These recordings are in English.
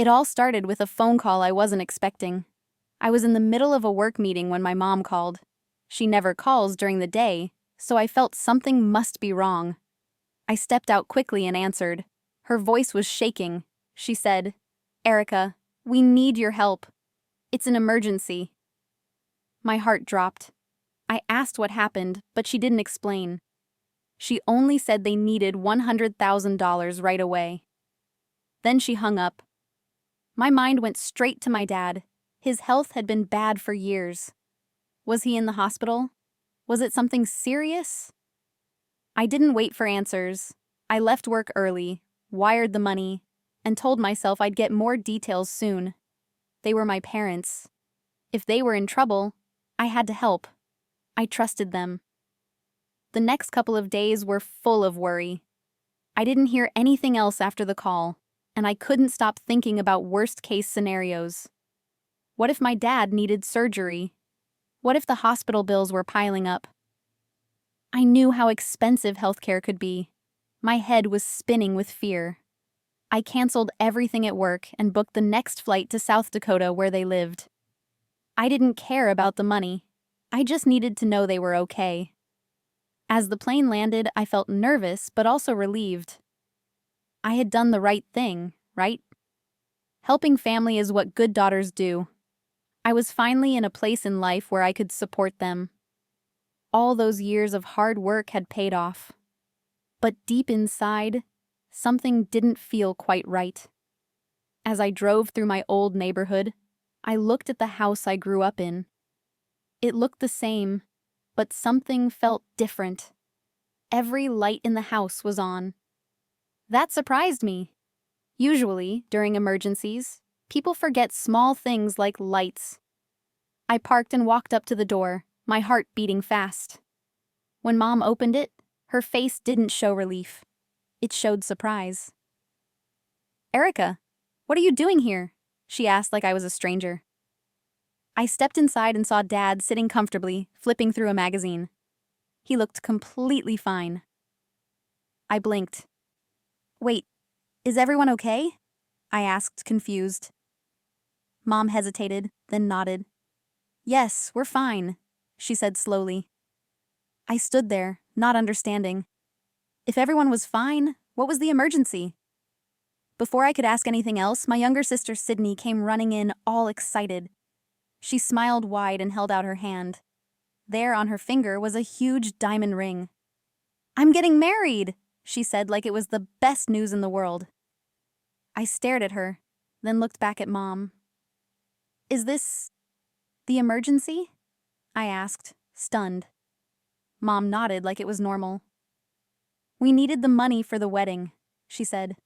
It all started with a phone call I wasn't expecting. I was in the middle of a work meeting when my mom called. She never calls during the day, so I felt something must be wrong. I stepped out quickly and answered. Her voice was shaking. She said, "Erica, we need your help. It's an emergency." My heart dropped. I asked what happened, but she didn't explain. She only said they needed $100,000 right away. Then she hung up. My mind went straight to my dad. His health had been bad for years. Was he in the hospital? Was it something serious? I didn't wait for answers. I left work early, wired the money, and told myself I'd get more details soon. They were my parents. If they were in trouble, I had to help. I trusted them. The next couple of days were full of worry. I didn't hear anything else after the call, and I couldn't stop thinking about worst-case scenarios. What if my dad needed surgery? What if the hospital bills were piling up? I knew how expensive healthcare could be. My head was spinning with fear. I canceled everything at work and booked the next flight to South Dakota where they lived. I didn't care about the money. I just needed to know they were okay. As the plane landed, I felt nervous but also relieved. I had done the right thing, right? Helping family is what good daughters do. I was finally in a place in life where I could support them. All those years of hard work had paid off. But deep inside, something didn't feel quite right. As I drove through my old neighborhood, I looked at the house I grew up in. It looked the same, but something felt different. Every light in the house was on. That surprised me. Usually, during emergencies, people forget small things like lights. I parked and walked up to the door, my heart beating fast. When Mom opened it, her face didn't show relief. It showed surprise. "Erica, what are you doing here?" she asked like I was a stranger. I stepped inside and saw Dad sitting comfortably, flipping through a magazine. He looked completely fine. I blinked. "Wait, is everyone okay?" I asked, confused. Mom hesitated, then nodded. "Yes, we're fine," she said slowly. I stood there, not understanding. If everyone was fine, what was the emergency? Before I could ask anything else, my younger sister Sydney came running in, all excited. She smiled wide and held out her hand. There on her finger was a huge diamond ring. "I'm getting married," she said like it was the best news in the world. I stared at her, then looked back at Mom. "Is this the emergency?" I asked, stunned. Mom nodded like it was normal. "We needed the money for the wedding," she said.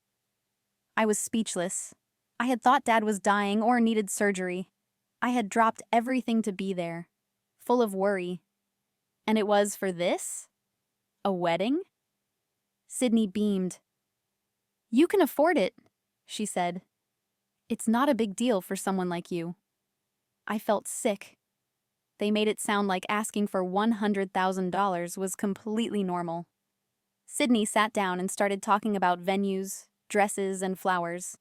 I was speechless. I had thought Dad was dying or needed surgery. I had dropped everything to be there, full of worry. And it was for this? A wedding? Sydney beamed. "You can afford it," she said. "It's not a big deal for someone like you." I felt sick. They made it sound like asking for $100,000 was completely normal. Sydney sat down and started talking about venues, dresses, and flowers.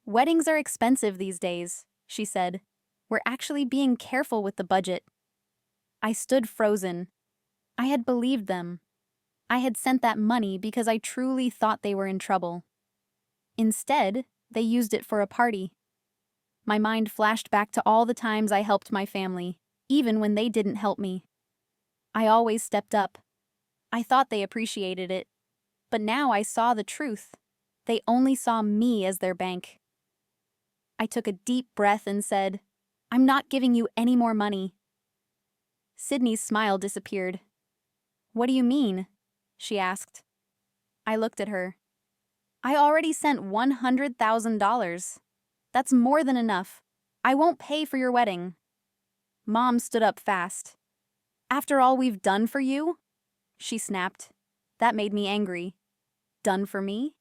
"Weddings are expensive these days," she said. "We're actually being careful with the budget." I stood frozen. I had believed them. I had sent that money because I truly thought they were in trouble. Instead, they used it for a party. My mind flashed back to all the times I helped my family, even when they didn't help me. I always stepped up. I thought they appreciated it. But now I saw the truth. They only saw me as their bank. I took a deep breath and said, "I'm not giving you any more money." Sydney's smile disappeared. "What do you mean?" she asked. I looked at her. "I already sent $100,000. That's more than enough. I won't pay for your wedding." Mom stood up fast. "After all we've done for you?" she snapped. That made me angry. Done for me?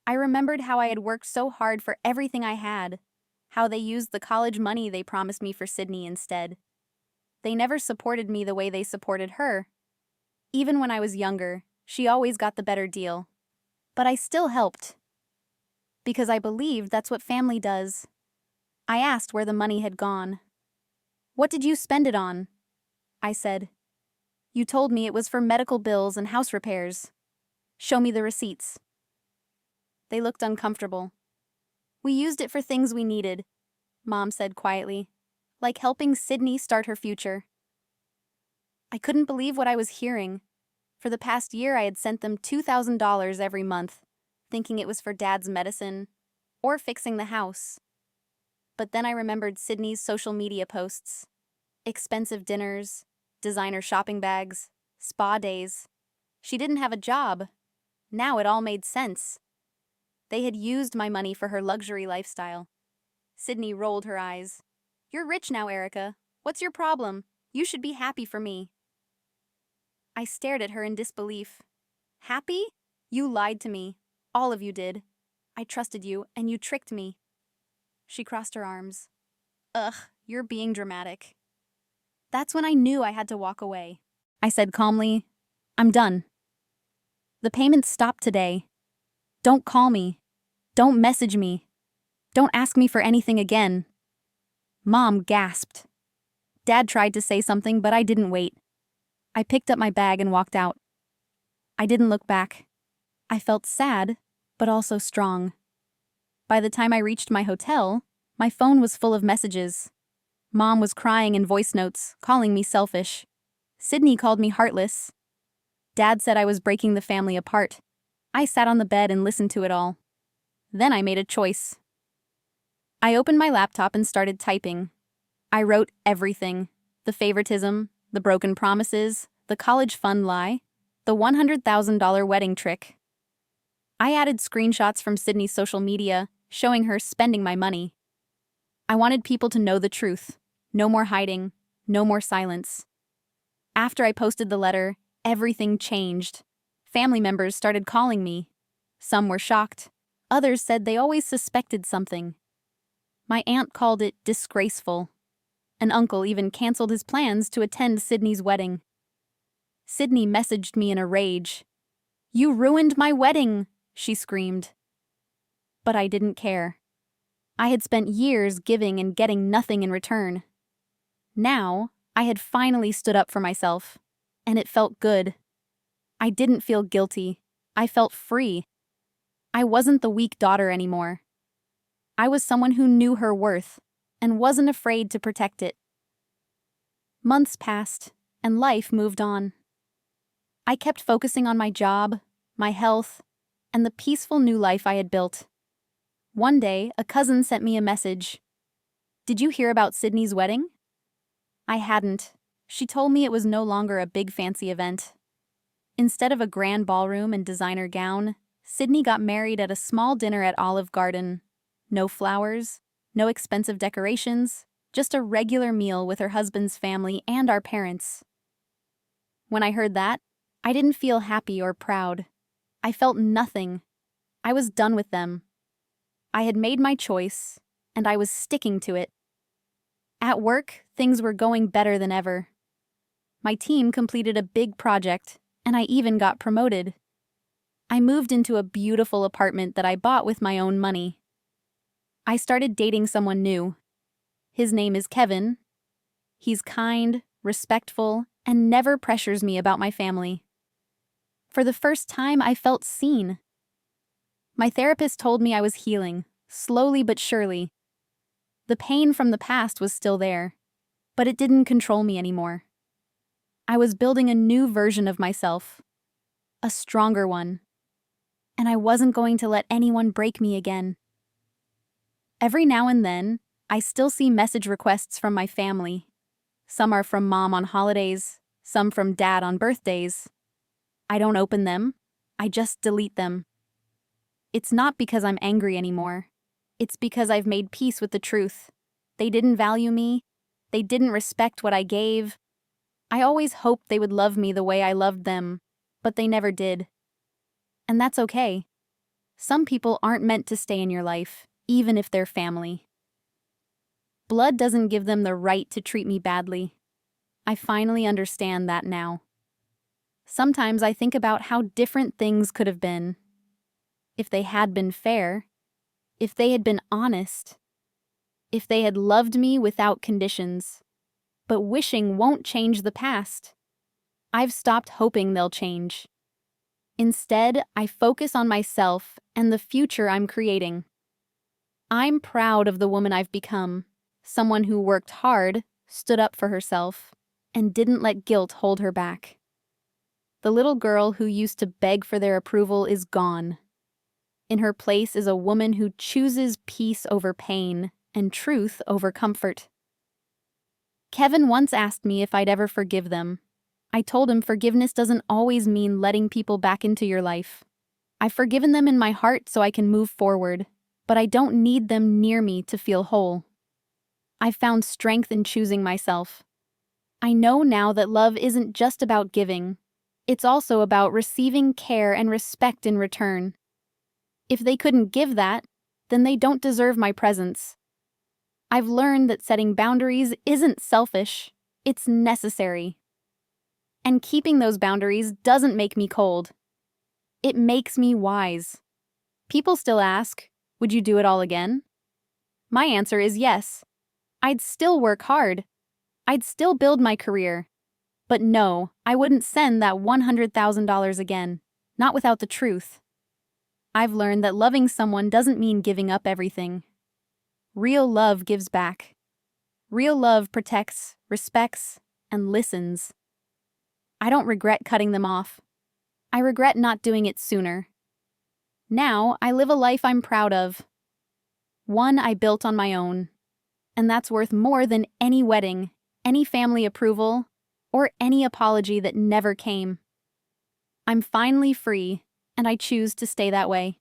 I remembered how I had worked so hard for everything I had, how they used the college money they promised me for Sydney instead. They never supported me the way they supported her. Even when I was younger, she always got the better deal. But I still helped. because I believed that's what family does. I asked where the money had gone. "What did you spend it on?" I said. "You told me it was for medical bills and house repairs. Show me the receipts." They looked uncomfortable. "We used it for things we needed," Mom said quietly, "like helping Sydney start her future." I couldn't believe what I was hearing. For the past year, I had sent them $2,000 every month, thinking it was for Dad's medicine or fixing the house. But then I remembered Sydney's social media posts. Expensive dinners, designer shopping bags, spa days. She didn't have a job. Now it all made sense. They had used my money for her luxury lifestyle. Sydney rolled her eyes. "You're rich now, Erica. What's your problem? You should be happy for me." I stared at her in disbelief. "Happy? You lied to me. All of you did. I trusted you, and you tricked me." She crossed her arms. "Ugh, you're being dramatic." That's when I knew I had to walk away. I said calmly, "I'm done. The payments stopped today. Don't call me. Don't message me. Don't ask me for anything again." Mom gasped. Dad tried to say something, but I didn't wait. I picked up my bag and walked out. I didn't look back. I felt sad, but also strong. By the time I reached my hotel, my phone was full of messages. Mom was crying in voice notes, calling me selfish. Sydney called me heartless. Dad said I was breaking the family apart. I sat on the bed and listened to it all. Then I made a choice. I opened my laptop and started typing. I wrote everything: the favoritism, the broken promises, the college fund lie, the $100,000 wedding trick. I added screenshots from Sydney's social media, showing her spending my money. I wanted people to know the truth. No more hiding, no more silence. After I posted the letter, everything changed. Family members started calling me. Some were shocked. Others said they always suspected something. My aunt called it disgraceful. An uncle even canceled his plans to attend Sydney's wedding. Sydney messaged me in a rage. "You ruined my wedding," she screamed. But I didn't care. I had spent years giving and getting nothing in return. Now, I had finally stood up for myself, and it felt good. I didn't feel guilty. I felt free. I wasn't the weak daughter anymore. I was someone who knew her worth and wasn't afraid to protect it. Months passed, and life moved on. I kept focusing on my job, my health, and the peaceful new life I had built. One day, a cousin sent me a message. "Did you hear about Sydney's wedding?" I hadn't. She told me it was no longer a big fancy event. Instead of a grand ballroom and designer gown, Sydney got married at a small dinner at Olive Garden. No flowers, no expensive decorations, just a regular meal with her husband's family and our parents. When I heard that, I didn't feel happy or proud. I felt nothing. I was done with them. I had made my choice, and I was sticking to it. At work, things were going better than ever. My team completed a big project, and I even got promoted. I moved into a beautiful apartment that I bought with my own money. I started dating someone new. His name is Kevin. He's kind, respectful, and never pressures me about my family. For the first time, I felt seen. My therapist told me I was healing, slowly but surely. The pain from the past was still there, but it didn't control me anymore. I was building a new version of myself, a stronger one, and I wasn't going to let anyone break me again. Every now and then, I still see message requests from my family. Some are from Mom on holidays, some from Dad on birthdays. I don't open them, I just delete them. It's not because I'm angry anymore. It's because I've made peace with the truth. They didn't value me. They didn't respect what I gave. I always hoped they would love me the way I loved them, but they never did. And that's okay. Some people aren't meant to stay in your life, even if they're family. Blood doesn't give them the right to treat me badly. I finally understand that now. Sometimes I think about how different things could have been if they had been fair. If they had been honest. If they had loved me without conditions. But wishing won't change the past. I've stopped hoping they'll change. Instead, I focus on myself and the future I'm creating. I'm proud of the woman I've become, someone who worked hard, stood up for herself, and didn't let guilt hold her back. The little girl who used to beg for their approval is gone. In her place is a woman who chooses peace over pain and truth over comfort. Kevin once asked me if I'd ever forgive them. I told him forgiveness doesn't always mean letting people back into your life. I've forgiven them in my heart so I can move forward, but I don't need them near me to feel whole. I've found strength in choosing myself. I know now that love isn't just about giving. It's also about receiving care and respect in return. If they couldn't give that, then they don't deserve my presence. I've learned that setting boundaries isn't selfish, it's necessary. And keeping those boundaries doesn't make me cold. It makes me wise. People still ask, would you do it all again? My answer is yes. I'd still work hard. I'd still build my career. But no, I wouldn't send that $100,000 again, not without the truth. I've learned that loving someone doesn't mean giving up everything. Real love gives back. Real love protects, respects, and listens. I don't regret cutting them off. I regret not doing it sooner. Now, I live a life I'm proud of. One I built on my own. And that's worth more than any wedding, any family approval, or any apology that never came. I'm finally free, and I choose to stay that way.